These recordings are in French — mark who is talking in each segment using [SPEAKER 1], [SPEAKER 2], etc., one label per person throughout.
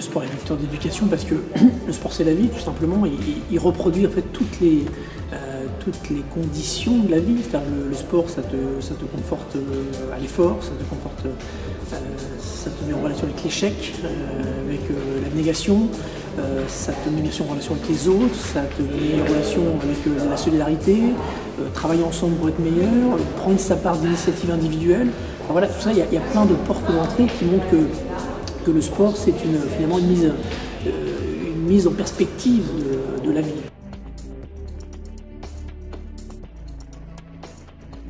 [SPEAKER 1] le sport est vecteur d'éducation parce que le sport c'est la vie, tout simplement. Il reproduit en fait toutes les conditions de la vie. C'est-à-dire le sport, ça te conforte à l'effort, ça te conforte, ça te met en relation avec l'échec, avec l'abnégation, ça te met bien sûr en relation avec les autres, ça te met en relation avec la solidarité, travailler ensemble pour être meilleur, prendre sa part d'initiative individuelle. Enfin, voilà, tout ça, il y a plein de portes d'entrée qui montrent que le sport, c'est finalement une mise en perspective de la vie.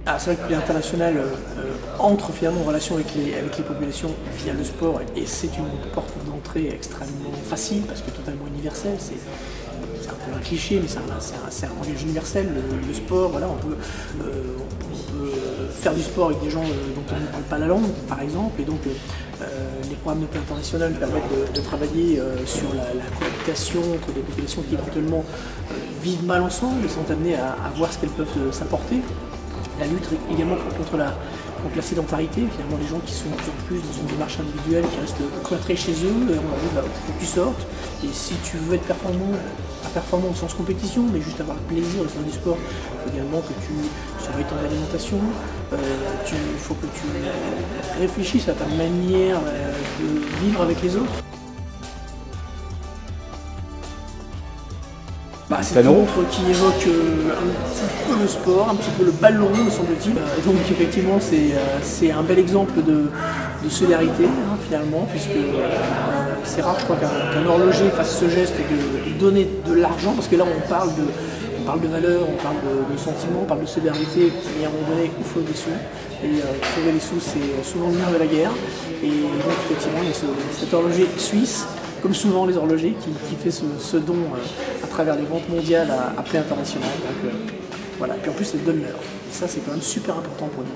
[SPEAKER 1] Ah, c'est vrai que l'international entre finalement en relation avec les populations via le sport et c'est une porte d'entrée extrêmement facile parce que totalement universelle. C'est un peu un cliché, mais c'est un langage universel. Le sport, voilà, on peut faire du sport avec des gens dont on ne parle pas la langue, par exemple, et donc les programmes de paix internationale permettent de travailler sur la cohabitation entre des populations qui éventuellement vivent mal ensemble et sont amenées à voir ce qu'elles peuvent s'apporter. La lutte également contre la sédentarité, finalement les gens qui sont de plus en plus dans une démarche individuelle, qui restent cloîtrés chez eux, et on leur dit il faut que tu sortes, et si tu veux être performant, pas performant au sens compétition, mais juste avoir le plaisir de faire du sport, il faut également que tu surveilles ton alimentation, il faut que tu réfléchisses à ta manière de vivre avec les autres. C'est une montre qui évoque un petit peu le sport, un petit peu le ballon, me semble-t-il. Donc effectivement, c'est un bel exemple de solidarité, hein, finalement, puisque c'est rare, je crois, qu'un horloger fasse ce geste de donner de l'argent, parce que là, on parle de valeur, on parle de sentiments, on parle de solidarité, mais à un moment donné, il faut des sous. Et trouver les sous, c'est souvent le nerf de la guerre. Et donc effectivement, il y a cet horloger suisse, comme souvent les horlogers, qui fait ce don à travers les ventes mondiales à paix internationale. Donc voilà, puis en plus elle donne l'heure. Et ça c'est quand même super important pour nous.